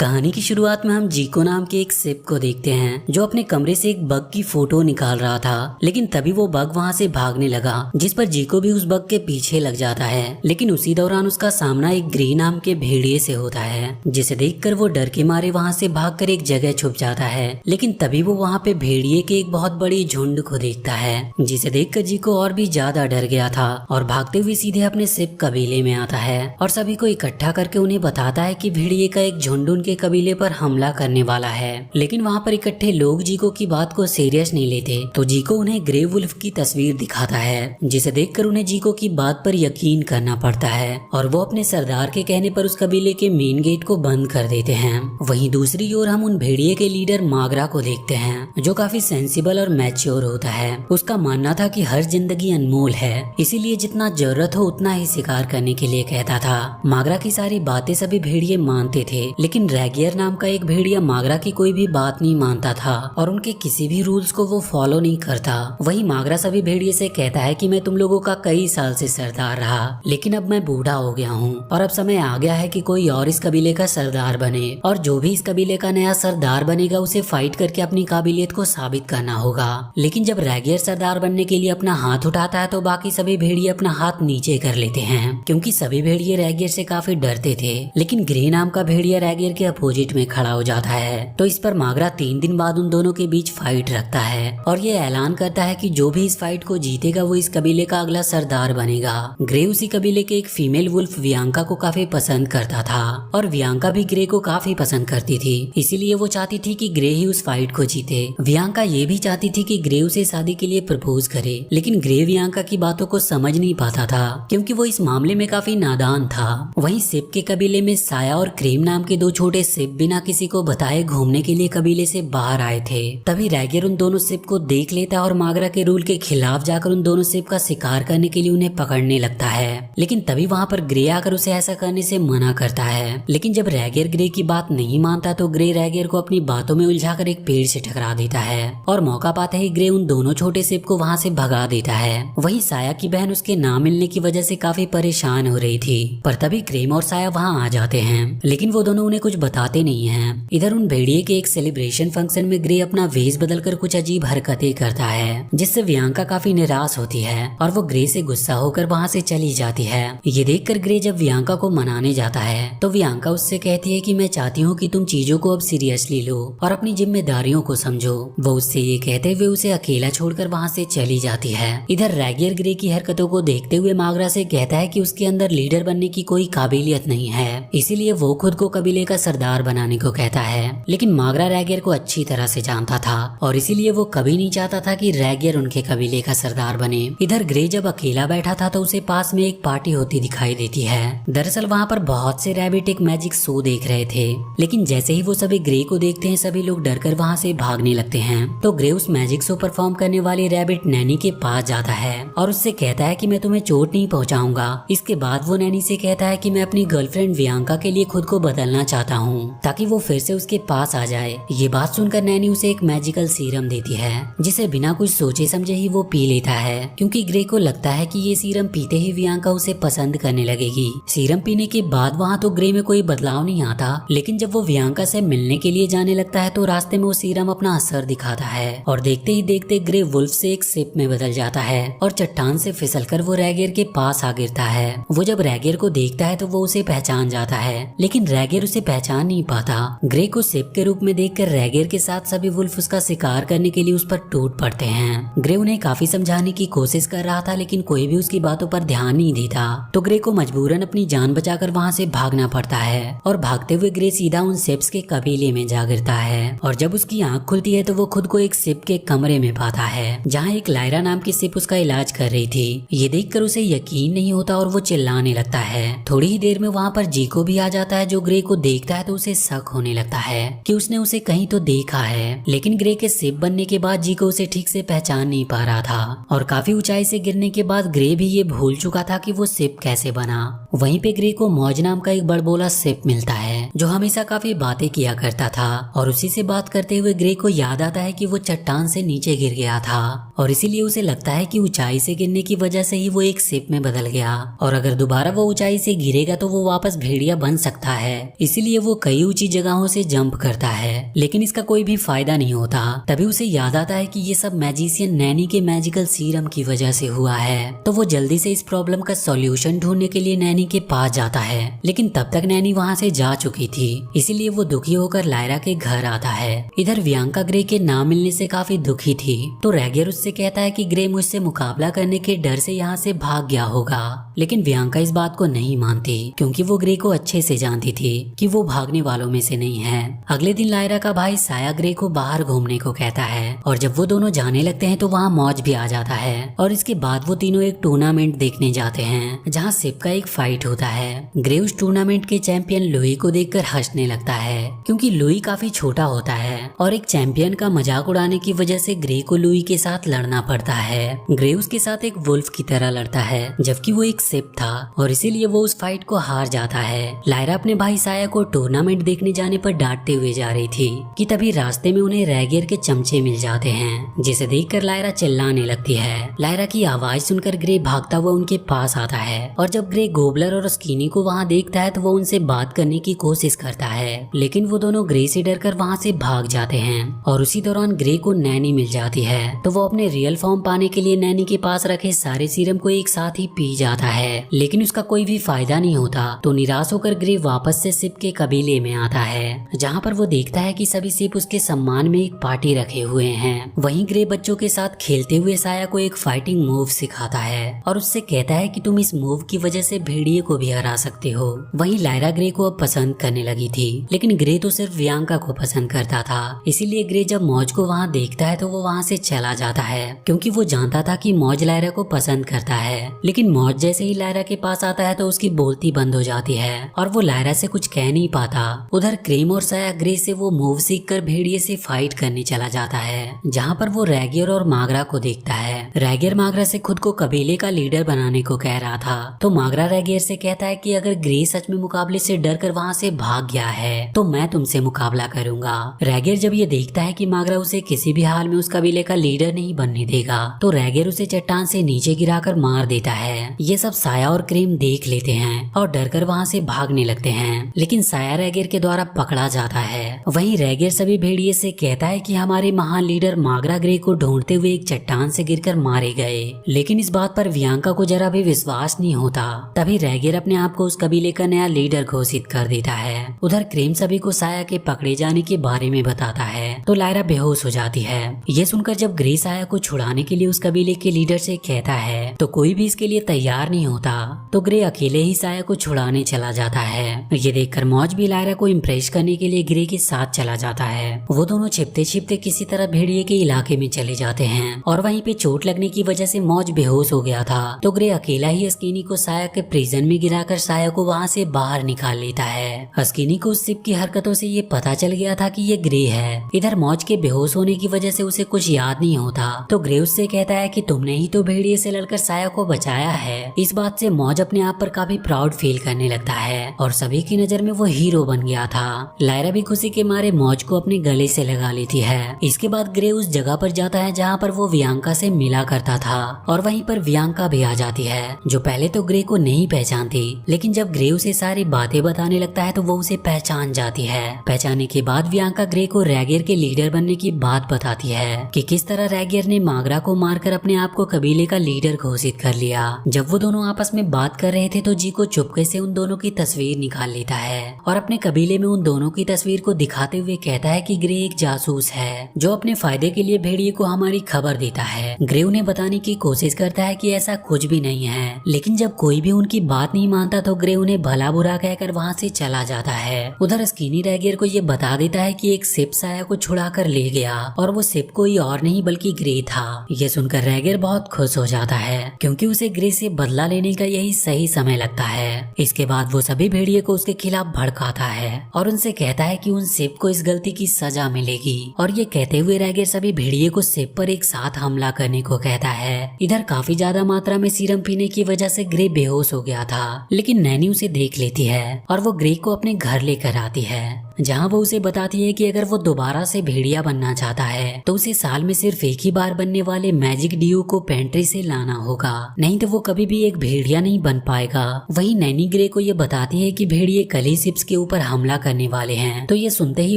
कहानी की शुरुआत में हम जीको नाम के एक सिप को देखते हैं जो अपने कमरे से एक बग की फोटो निकाल रहा था। लेकिन तभी वो बग वहां से भागने लगा, जिस पर जीको भी उस बग के पीछे लग जाता है। लेकिन उसी दौरान उसका सामना एक ग्रे नाम के भेड़िए से होता है, जिसे देखकर वो डर के मारे वहां से भागकर एक जगह छुप जाता है। लेकिन तभी वो वहां पे भेड़िए के एक बहुत बड़ी झुंड को देखता है, जिसे देखकर जीको और भी ज्यादा डर गया था और भागते हुए सीधे अपने सिप कबीले में आता है और सभी को इकट्ठा करके उन्हें बताता है कि भेड़िए का एक झुंड उनके कबीले पर हमला करने वाला है। लेकिन वहाँ पर इकट्ठे लोग जीको की बात को सीरियस नहीं लेते, तो जीको उन्हें ग्रे वुल्फ की तस्वीर दिखाता है, जिसे देखकर उन्हें जीको की बात पर यकीन करना पड़ता है और वो अपने सरदार के कहने पर उस कबीले के मेन गेट को बंद कर देते हैं। वहीं दूसरी ओर हम उन भेड़िए के लीडर मागरा को देखते हैं, जो काफी सेंसिबल और मैच्योर होता है। उसका मानना था कि हर जिंदगी अनमोल है, इसीलिए जितना जरूरत हो उतना ही शिकार करने के लिए कहता था। मागरा की सारी बातें सभी भेड़िए मानते थे, लेकिन रैगियर नाम का एक भेड़िया मागरा की कोई भी बात नहीं मानता था और उनके किसी भी रूल्स को वो फॉलो नहीं करता। वही मागरा सभी भेड़िए से कहता है कि मैं तुम लोगों का कई साल से सरदार रहा, लेकिन अब मैं बूढ़ा हो गया हूँ और अब समय आ गया है कि कोई और इस कबीले का सरदार बने, और जो भी इस कबीले का नया सरदार बनेगा उसे फाइट करके अपनी काबिलियत को साबित करना होगा। लेकिन जब रैगियर सरदार बनने के लिए अपना हाथ उठाता है तो बाकी सभी भेड़िए अपना हाथ नीचे कर लेते हैं, क्योंकि सभी भेड़िए रैगियर से काफी डरते थे। लेकिन ग्रे नाम का भेड़िया रैगियर के अपोजिट में खड़ा हो जाता है, तो इस पर मागरा 3 दिन बाद उन दोनों के बीच फाइट रखता है और ये ऐलान करता है कि जो भी इस फाइट को जीतेगा वो इस कबीले का अगला सरदार बनेगा। ग्रे उसी कबीले के एक फीमेल वुल्फ वियांका को काफी पसंद करता था और वियांका भी ग्रे को काफी पसंद करती थी, इसीलिए वो चाहती थी कि ग्रे ही उस फाइट को जीते। वियांका ये भी चाहती थी कि ग्रे उसे शादी के लिए प्रपोज करे, लेकिन ग्रे वियांका की बातों को समझ नहीं पाता था, क्योंकि वो इस मामले में काफी नादान था। वहीं सिप के कबीले में साया और क्रीम नाम के 2 छोटे सिप बिना किसी को बताए घूमने के लिए कबीले से बाहर आए थे। तभी रैगियर उन दोनों सिप को देख लेता है और मागरा के रूल के खिलाफ जाकर उन दोनों सिप का शिकार करने के लिए उन्हें पकड़ने लगता है। लेकिन तभी वहाँ पर ग्रे आकर उसे ऐसा करने से मना करता है। लेकिन जब रैगियर ग्रे की बात नहीं मानता तो ग्रे रैगियर को अपनी बातों में उलझाकर एक पेड़ से टकरा देता है और मौका पाते ही ग्रे उन दोनों छोटे सिप को वहाँ से भगा देता है। वही साया की बहन उसके ना मिलने की वजह से काफी परेशान हो रही थी, पर तभी क्रीम और साया वहाँ आ जाते हैं, लेकिन वो दोनों उन्हें कुछ बताते नहीं है। इधर उन भेड़िए के एक सेलिब्रेशन फंक्शन में ग्रे अपना वेश बदलकर कुछ अजीब हरकतें करता है, जिससे वियांका काफी निराश होती है और वो ग्रे से गुस्सा होकर वहाँ से चली जाती है। ये देखकर ग्रे जब वियांका को मनाने जाता है तो वियांका उससे कहती है कि मैं चाहती हूँ कि तुम चीजों को अब सीरियसली लो और अपनी जिम्मेदारियों को समझो। वो उससे ये कहते हुए उसे अकेला छोड़कर वहाँ से चली जाती है। इधर रैगियर ग्रे की हरकतों को देखते हुए मागरा से कहता है कि उसके अंदर लीडर बनने की कोई काबिलियत नहीं है, इसीलिए वो खुद को कबीले का सरदार बनाने को कहता है। लेकिन मागरा रैगियर को अच्छी तरह से जानता था और इसीलिए वो कभी नहीं चाहता था कि रैगियर उनके कबीले का सरदार बने। इधर ग्रे जब अकेला बैठा था तो उसे पास में एक पार्टी होती दिखाई देती है। दरअसल वहाँ पर बहुत से रैबिट एक मैजिक शो देख रहे थे, लेकिन जैसे ही वो सभी ग्रे को देखते हैं सभी लोग डरकर वहाँ से भागने लगते हैं। तो ग्रे उस मैजिक शो परफॉर्म करने वाली रैबिट नैनी के पास जाता है और उससे कहता है कि मैं तुम्हें चोट नहीं पहुँचाऊंगा। इसके बाद वो नैनी से कहता है कि मैं अपनी गर्लफ्रेंड वियांका के लिए खुद को बदलना चाहता हूँ ताकि वो फिर से उसके पास आ जाए। ये बात सुनकर नैनी उसे एक मैजिकल सीरम देती है, जिसे बिना कुछ सोचे समझे ही वो पी लेता है, क्योंकि ग्रे को लगता है कि ये सीरम पीते ही वियांका उसे पसंद करने लगेगी। सीरम पीने के बाद वहाँ तो ग्रे में कोई बदलाव नहीं आता, लेकिन जब वो वियांका से मिलने के लिए जाने लगता है तो रास्ते में वो सीरम अपना असर दिखाता है और देखते ही देखते ग्रे वुल्फ से एक सिप में बदल जाता है और चट्टान से फिसलकर वो रैगियर के पास आ गिरता है। वो जब रैगियर को देखता है तो वो उसे पहचान जाता है, लेकिन रैगियर उसे पहचान नहीं पाता। ग्रे को सिप के रूप में देखकर रैगियर के साथ सभी वुल्फ उसका शिकार करने के लिए उस पर टूट पड़ते हैं। ग्रे उन्हें काफी समझाने की कोशिश कर रहा था, लेकिन कोई भी उसकी बातों पर ध्यान नहीं देता, तो ग्रे को मजबूरन अपनी जान बचाकर वहाँ से भागना पड़ता है और भागते हुए ग्रे सीधा उन सिप्स के कबीले में जा गिरता है। और जब उसकी आंख खुलती है तो वो खुद को एक सिप के कमरे में पाता है, जहाँ एक लायरा नाम की सिप उसका इलाज कर रही थी। ये देखकर उसे यकीन नहीं होता और वो चिल्लाने लगता है। थोड़ी ही देर में वहाँ पर जीको भी आ जाता है, जो ग्रे को देखता है तो उसे शक होने लगता है कि उसने उसे कहीं तो देखा है। लेकिन ग्रे के सिप बनने के बाद जीको उसे ठीक से पहचान नहीं पा रहा था और काफी ऊंचाई से गिरने के बाद ग्रे भी ये भूल चुका था कि वो सिप कैसे बना। वहीं पे ग्रे को मौज नाम का एक बड़बोला सिप मिलता है, जो हमेशा काफी बातें किया करता था, और उसी से बात करते हुए ग्रे को याद आता है कि वो चट्टान से नीचे गिर गया था और इसीलिए उसे लगता है कि ऊंचाई से गिरने की वजह से ही वो एक सिप में बदल गया और अगर दोबारा वो ऊंचाई से गिरेगा तो वो वापस भेड़िया बन सकता है। इसीलिए वो वो कई ऊंची जगहों से जंप करता है, लेकिन इसका कोई भी फायदा नहीं होता। तभी उसे याद आता है कि ये सब मैजिशियन नैनी के मैजिकल सीरम की वजह से हुआ है। तो वो जल्दी से इस प्रॉब्लम का सॉल्यूशन ढूंढने के लिए नैनी के पास जाता है, लेकिन तब तक नैनी वहाँ से जा चुकी थी। इसीलिए वो दुखी होकर लायरा के घर आता है। इधर वियांका ग्रे के ना मिलने से काफी दुखी थी, तो रैगियर उससे कहता है कि ग्रे मुझसे मुकाबला करने के डर से यहाँ से भाग गया होगा। लेकिन वियांका इस बात को नहीं मानती, क्योंकि वो ग्रे को अच्छे से जानती थी कि वो भागने वालों में से नहीं है। अगले दिन लायरा का भाई साया ग्रे को बाहर घूमने को कहता है, और जब वो दोनों जाने लगते हैं तो वहाँ मौज भी आ जाता है। और इसके बाद वो तीनों एक टूर्नामेंट देखने जाते हैं, जहाँ सिप का एक फाइट होता है। ग्रे उस टूर्नामेंट के चैंपियन लुई को देखकर हंसने लगता है, क्योंकि लुई काफी छोटा होता है और एक चैंपियन का मजाक उड़ाने की वजह से ग्रे को लुई के साथ लड़ना पड़ता है। ग्रे उसके साथ एक वुल्फ की तरह लड़ता है, जबकि वो एक सिप था, और इसीलिए वो उस फाइट को हार जाता है। लायरा अपने भाई साया को टूर्नामेंट देखने जाने पर डांटते हुए जा रही थी कि तभी रास्ते में उन्हें रैगियर के चमचे मिल जाते हैं, जिसे देखकर लायरा चिल्लाने लगती है। लायरा की आवाज सुनकर ग्रे भागता हुआ उनके पास आता है, और जब ग्रे गोबलर और स्कीनी को वहाँ देखता है तो वो उनसे बात करने की कोशिश करता है, लेकिन वो दोनों ग्रे से डरकर वहाँ से भाग जाते हैं। और उसी दौरान ग्रे को नैनी मिल जाती है, तो वो अपने रियल फॉर्म पाने के लिए नैनी के पास रखे सारे सीरम को एक साथ ही पी जाता है, लेकिन उसका कोई भी फायदा नहीं होता। तो निराश होकर ग्रे वापस से सिप के कबीले में आता है, जहाँ पर वो देखता है कि सभी सिप उसके सम्मान में एक पार्टी रखे हुए हैं। वहीं ग्रे बच्चों के साथ खेलते हुए साया को एक फाइटिंग मूव सिखाता है, और उससे कहता है कि तुम इस मूव की वजह से भेड़िए को भी हरा सकते हो। वहीं लायरा ग्रे को अब पसंद करने लगी थी, लेकिन ग्रे तो सिर्फ वियांका को पसंद करता था। इसीलिए ग्रे जब मौज को वहाँ देखता है तो वो वहाँ से चला जाता है, क्योंकि वो जानता था कि मौज लायरा को पसंद करता है। लेकिन मौज जैसे ही लायरा के पास आता है तो उसकी बोलती बंद हो जाती है, और वो लायरा से कुछ कह नहीं पाता। उधर क्रीम और साया ग्रे से वो मूव सीख कर भेड़िए से फाइट करने चला जाता है, जहाँ पर वो रैगियर और मागरा को देखता है। रैगियर मागरा से खुद को कबीले का लीडर बनाने को कह रहा था, तो मागरा रैगियर से कहता है कि अगर ग्रे सच में मुकाबले से डर कर वहाँ से भाग गया है तो मैं तुमसे मुकाबला करूंगा। रैगियर जब ये देखता है कि मागरा उसे किसी भी हाल में उस कबीले का लीडर नहीं बनने देगा, तो रैगियर उसे चट्टान से नीचे गिराकर मार देता है। ये सब साया और क्रीम देख लेते हैं और डरकर वहाँ से भागने लगते हैं, लेकिन साया रैगियर के द्वारा पकड़ा जाता है। वहीं रैगियर सभी भेड़िए से कहता है कि हमारे महान लीडर मागरा ग्रे को ढूंढते हुए एक चट्टान से गिरकर मारे गए, लेकिन इस बात पर वियांका को जरा भी विश्वास नहीं होता। तभी रैगियर अपने आप को उस कबीले का नया लीडर घोषित कर देता है। उधर क्रीम सभी को साया के पकड़े जाने के बारे में बताता है, तो लायरा बेहोश हो जाती है। ये सुनकर जब ग्रे साया को छुड़ाने के लिए उस कबीले के लीडर से कहता है तो कोई भी इसके लिए तैयार नहीं होता, तो ग्रे अकेले ही साया को छुड़ाने चला जाता है। ये देखकर मौज भी लायरा को इम्प्रेस करने के लिए ग्रे के साथ चला जाता है। वो दोनों छिपते छिपते किसी तरह भेड़िए के इलाके में चले जाते हैं, और वहीं पे चोट लगने की वजह से मौज बेहोश हो गया था, तो ग्रे अकेला ही स्कीनी को साया के प्रिजन में गिराकर साया को वहाँ से बाहर निकाल लेता है। स्कीनी को उस सिप की हरकतों से ये पता चल गया था कि ये ग्रे है। इधर मौज के बेहोश होने की वजह से उसे कुछ याद नहीं होता, तो ग्रे उससे कहता है कि तुमने ही तो भेड़िए से लड़कर साया को बचाया है। इस बात से मौज अपने आप पर काफी प्राउड फील करने लगता है, और सभी की नजर में वो हीरो बन गया था। लायरा भी खुशी के मारे मौज को अपने गले से लगा लेती है। इसके बाद ग्रे उस जगह पर जाता है जहाँ पर वो वियांका से मिला करता था, और वहीं पर वियांका भी आ जाती है, जो पहले तो ग्रे को नहीं पहचानती, लेकिन जब ग्रे उसे सारी बातें बताने लगता है तो वो उसे पहचान जाती है। पहचानने के बाद वियांका ग्रे को रैगियर के लीडर बनने की बात बताती है कि किस तरह रैगियर ने मागरा को मारकर अपने आप को कबीले का लीडर घोषित कर लिया। जब वो दोनों आपस में बात कर रहे थे तो जीको चुपके से उन दोनों की तस्वीर निकाल लेता है, और अपने कबीले में उन दोनों की तस्वीर को दिखाते हुए कहता है कि ग्रे एक जासूस है जो अपने फायदे के लिए भेड़िए को हमारी खबर देता है। ग्रे उन्हें बताने की कोशिश करता है कि ऐसा कुछ भी नहीं है, लेकिन जब कोई भी उनकी बात नहीं मानता तो ग्रे उन्हें भला बुरा कहकर वहाँ से चला जाता है। उधर स्कीनी रैगियर को ये बता देता है कि एक सिप साया को छुड़ा कर ले गया, और वो सिप कोई और नहीं बल्कि ग्रे था। ये सुनकर रैगियर बहुत खुश हो जाता है, क्योंकि उसे ग्रे से बदला लेने का यही सही समय लगता है। इसके बाद वो सभी भेड़िए को उसके खिलाफ भड़काता है, और उनसे कहता है कि उन सिप को इस गलती की सजा मिलेगी। और ये कहते हुए रैगियर सभी भेड़िए को सिप पर एक साथ हमला करने को कहता है। इधर काफी ज्यादा मात्रा में सीरम पीने की वजह से ग्रे बेहोश हो गया था, लेकिन नैनी उसे देख लेती है और वो ग्रे को अपने घर लेकर आती है। जहाँ वो उसे बताती है कि अगर वो दोबारा से भेड़िया बनना चाहता है तो उसे साल में सिर्फ एक ही बार बनने वाले मैजिक डिओ को पेंट्री से लाना होगा, नहीं तो वो कभी भी एक भेड़िया नहीं बन पाएगा। वही नैनी ग्रे को ये बताती है कि भेड़िए कल ही शिप्स के ऊपर हमला करने वाले हैं। तो ये सुनते ही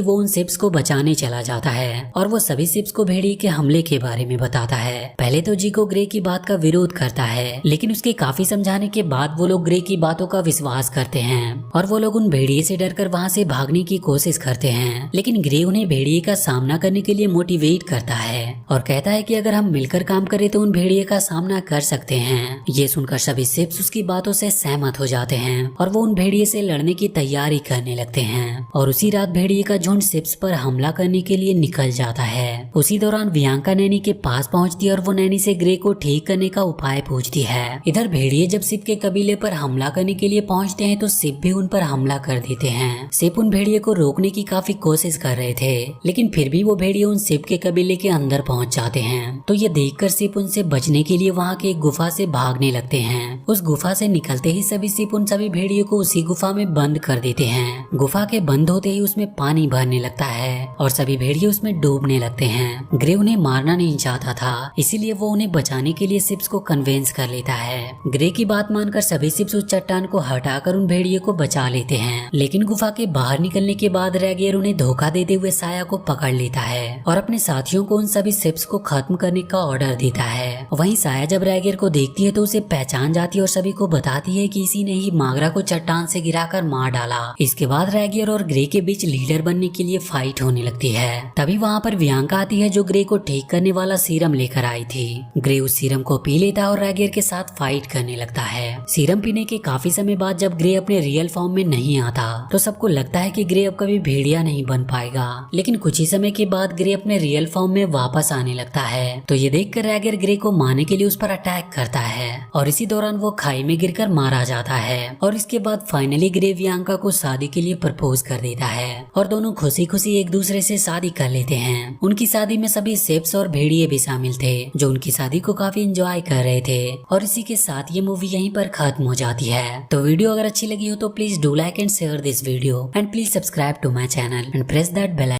वो उन शिप्स को बचाने चला जाता है और वो सभी शिप्स को भेड़िए के हमले के बारे में बताता है। पहले तो जिको ग्रे की बात का विरोध करता है, लेकिन उसके काफी समझाने के बाद वो लोग ग्रे की बातों का विश्वास करते हैं और वो लोग उन भेड़िए से डरकर वहाँ से भागने की कोशिश करते हैं। लेकिन ग्रे उन्हें भेड़िए का सामना करने के लिए मोटिवेट करता है और कहता है कि अगर हम मिलकर काम करें तो उन भेड़िए का सामना कर सकते हैं। ये सुनकर सभी शिप्स उसकी बातों से सहमत हो जाते हैं और वो उन भेड़िए से लड़ने की तैयारी करने लगते हैं। और उसी रात भेड़िए का झुंड शिप्स पर हमला करने के लिए निकल जाता है। उसी दौरान बियांका नैनी के पास पहुंचती है और वो नैनी से ग्रे को ठीक करने का उपाय पूछती है। इधर भेड़िए जब शिप के कबीले पर हमला करने के लिए पहुंचते हैं तो शिप भी उन पर हमला कर देते हैं। शिप उन भेड़िए को रोकने की काफी कोशिश कर रहे थे, लेकिन फिर भी वो भेड़िए उन शिप के कबीले के अंदर पहुंच जाते हैं। तो ये देखकर शिप उनसे बचने के लिए वहाँ के एक गुफा से भागने लगते हैं। उस गुफा से निकलते ही सभी शिप उन सभी भेड़ियों को उसी गुफा में बंद कर देते हैं। गुफा के बंद होते ही उसमें पानी भरने लगता है और सभी भेड़िए उसमें डूबने लगते हैं। ग्रे उन्हें मारना नहीं चाहता था, इसीलिए वो उन्हें बचाने के लिए शिप्स को कन्वेंस कर लेता है। ग्रे की बात मानकर सभी शिप्स उस चट्टान को हटाकर उन भेड़िए को बचा लेते हैं। लेकिन गुफा के बाहर निकलने के बाद रैगियर उन्हें धोखा देते हुए साया को पकड़ लेता है और अपने साथियों को उन सभी शिप्स को खत्म करने का ऑर्डर देता है। वहीं साया जब रैगियर को देखती है तो उसे पहचान जाती है और सभी को बताती है कि इसी ने ही मागरा को चट्टान से गिराकर मार डाला। इसके बाद रैगियर और ग्रे के बीच लीडर बनने के लिए फाइट होने लगती है। तभी वहाँ पर बियांका आती है जो ग्रे को ठीक करने वाला सीरम लेकर आई थी। ग्रे उस सीरम को पी लेता है और रैगियर के साथ फाइट करने लगता है। सीरम पीने के काफी समय बाद जब ग्रे अपने रियल फॉर्म में नहीं आता तो सबको लगता है कि ग्रे अब कभी भेड़िया नहीं बन पाएगा, लेकिन कुछ ही समय के बाद ग्रे अपने रियल फॉर्म में वापस आने लगता है। तो ये देखकर रैगियर ग्रे को मारने के लिए उस पर अटैक करता है और इसी दौरान वो खाई में गिरकर मारा जाता है। और इसके बाद फाइनली ग्रे बियांका को शादी के लिए प्रपोज कर देता है और दोनों खुशी खुशी एक दूसरे से शादी कर लेते हैं। उनकी शादी में सभी शिप्स और भेड़िए भी शामिल थे जो उनकी शादी को काफी एंजॉय कर रहे थे। और इसी के साथ ये मूवी यहीं पर खत्म हो जाती है। तो वीडियो अगर अच्छी लगी हो तो please do like and share this video and please subscribe to my channel and press that bell